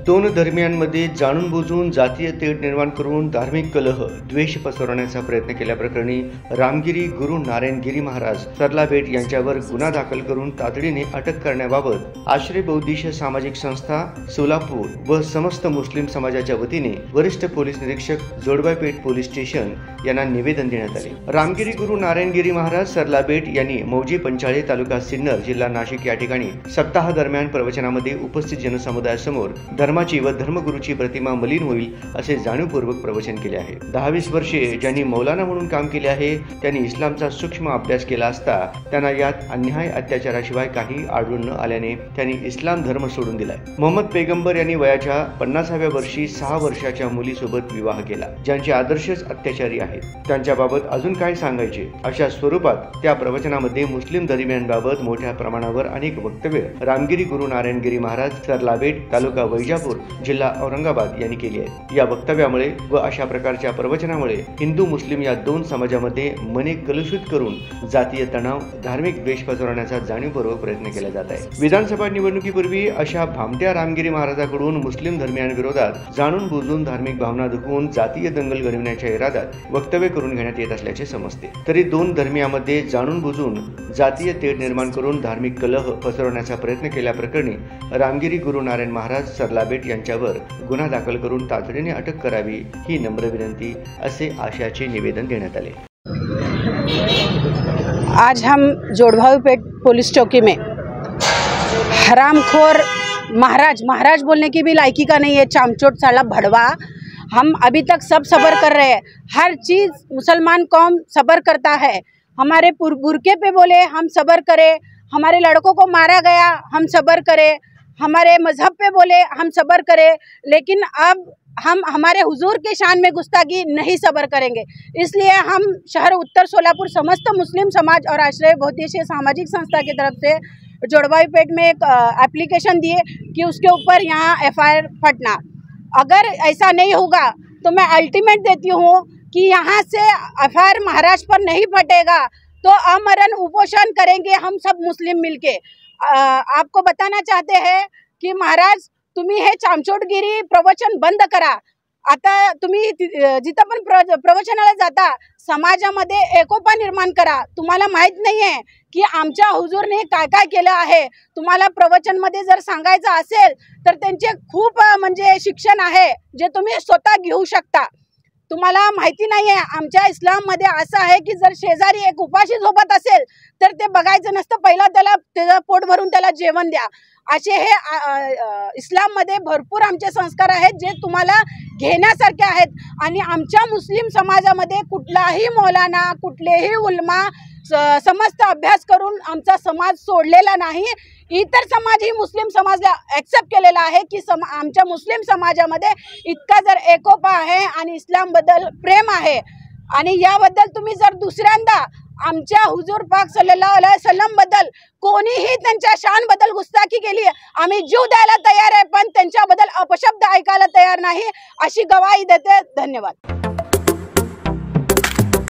दोन धर्मियांमध्ये जाणून बुजून जातीय तेढ निर्माण करून धार्मिक कलह द्वेष पसरवण्याचा प्रयत्न केल्याप्रकरणी रामगिरी गुरु नारायण गिरी महाराज सरलाबेट यांच्यावर गुन्हा दाखल करून तातडीने अटक करण्याबाबत आश्रय बौद्धिश सामाजिक संस्था सोलापूर व समस्त मुस्लिम समाजाच्या वतीने वरिष्ठ पोलीस निरीक्षक जोडबाईपेठ पोलीस स्टेशन यांना निवेदन देण्यात आले। रामगिरी गुरु नारायण गिरी महाराज सरलाबेट यांनी मौजे पंचाळे तालुका सिन्नर जिल्हा नाशिक या ठिकाणी सप्ताह दरम्यान प्रवचनामध्ये उपस्थित जनसमुदायासमोर धर्माची व धर्मगुरूची प्रतिमा मलिन होईल असे जाणीवपूर्वक प्रवचन केले आहे। 10-20 वर्षे ज्यांनी मौलाना म्हणून काम केले आहे त्यांनी इस्लामचा सूक्ष्म अभ्यास केला असता त्यांना यात अन्याय अत्याचाराशिवाय काही आढळून न आल्याने त्यांनी इस्लाम धर्म सोडून दिलाय। मोहम्मद पैगंबर यांनी वयाच्या 50व्या वर्षी 6 वर्षाच्या मुलीसोबत विवाह केला, ज्यांचे आदर्शच अत्याचारी आहेत। त्यांच्याबाबत अजून काय सांगायचे अशा स्वरूपात त्या प्रवचनामध्ये मुस्लिम धर्मियांबाबत मोठ्या प्रमाणावर अनेक वक्तव्य रामगिरी गुरु नारायण गिरी महाराज सरलाबेट तालुका वैजापूर जिल्हा औरंगाबाद यांनी केली आहे। या वक्तव्यामुळे व अशा प्रकारच्या प्रवचनामुळे हिंदू मुस्लिम या दोन समाजामध्ये मने कलुषित करून जातीय तणाव धार्मिक द्वेष पसरवण्याचा जाणीवपूर्वक प्रयत्न केला जात आहे। विधानसभा निवडणुकीपूर्वी अशा भामट्या रामगिरी महाराजांकडून मुस्लिम धर्मियांविरोधात जाणून बुजून धार्मिक भावना दुखवून जातीय दंगल घडविण्याच्या इराद्यात वक्तव्य करून घेण्यात येत असल्याचे समजते। तरी दोन धर्मियांमध्ये जाणून बुजून जातीय तेढ निर्माण करून धार्मिक कलह पसरवण्याचा प्रयत्न केल्याप्रकरणी रामगिरी गुरु नारायण महाराज सरलाबेट यांच्यावर गुन्हा दाखल करून तातडीने अटक करावी ही नम्र विनंती असे आशयाचे निवेदन देण्यात आले। आज हम जोड़बाईपेठ पुलिस चौकी में हरामखोर महाराज बोलने की भी लायकी का नहीं है, चामचोट साला भड़वा, हम अभी तक सब सब्र कर रहे हैं। हर चीज़ मुसलमान कौम सब्र करता है। हमारे बुरके पे बोले हम सब्र करें, हमारे लड़कों को मारा गया हम सब्र करें, हमारे मजहब पे बोले हम सब्र करें, लेकिन अब हम हमारे हुजूर के शान में गुस्ताखी नहीं सब्र करेंगे। इसलिए हम शहर उत्तर सोलापुर समस्त मुस्लिम समाज और आश्रय बौद्धिश सामाजिक संस्था की तरफ से जोड़बाईपेठ में एक एप्लीकेशन दिए कि उसके ऊपर यहाँ FIR फटना। अगर ऐसा नहीं होगा तो मैं अल्टीमेट देती हूँ कि यहाँ से FIR महाराष्ट्र पर नहीं फटेगा तो आमरण उपोषण करेंगे हम सब मुस्लिम मिलके। आपको बताना चाहते हैं की महाराज तुम्ही हे चामचोटगिरी प्रवचन बंद करा। आता तुम्ही जिथं पण प्रवचनाला जाता समाजामध्ये एकोपा निर्माण करा। तुम्हाला माहित नाही आहे की आमच्या हुजूरने काय काय केलं आहे। तुम्हाला प्रवचनमध्ये जर सांगायचं असेल तर त्यांचे खूप म्हणजे शिक्षण आहे जे तुम्ही स्वतः घेऊ शकता। तुम्हाला माहिती नाही आहे आमच्या इस्लाममध्ये असं आहे की जर शेजारी एक उपाशी झोपत असेल तर ते बघायचं नसतं, पहिला त्याला पोट भरून त्याला जेवण द्या। असे हे इस्लाममध्ये भरपूर आमचे संस्कार आहेत जे तुम्हाला घेण्यासारखे आहेत। आणि आमच्या मुस्लिम समाजामध्ये कुठलाही मौलाना कुठलेही उलमा समस्त अभ्यास करून आमचा समाज सोडलेला नाही। इतर समाज ही मुस्लिम समाजला ॲक्सेप्ट केलेला आहे की आमच्या मुस्लिम समाजामध्ये इतका जर एकोपा आहे आणि इस्लामबद्दल प्रेम आहे आणि याबद्दल तुम्ही जर दुसऱ्यांदा आमच्या हुजूर पाक सल्लल्लाहु अलैहि वसल्लम बद्दल कोणीही त्यांच्या शान बद्दल गुस्ताखी केली आम्ही जीव द्यायला तयार आहे, पण त्यांच्याबद्दल अपशब्द ऐकायला तयार नाही अशी गवाही देते। धन्यवाद।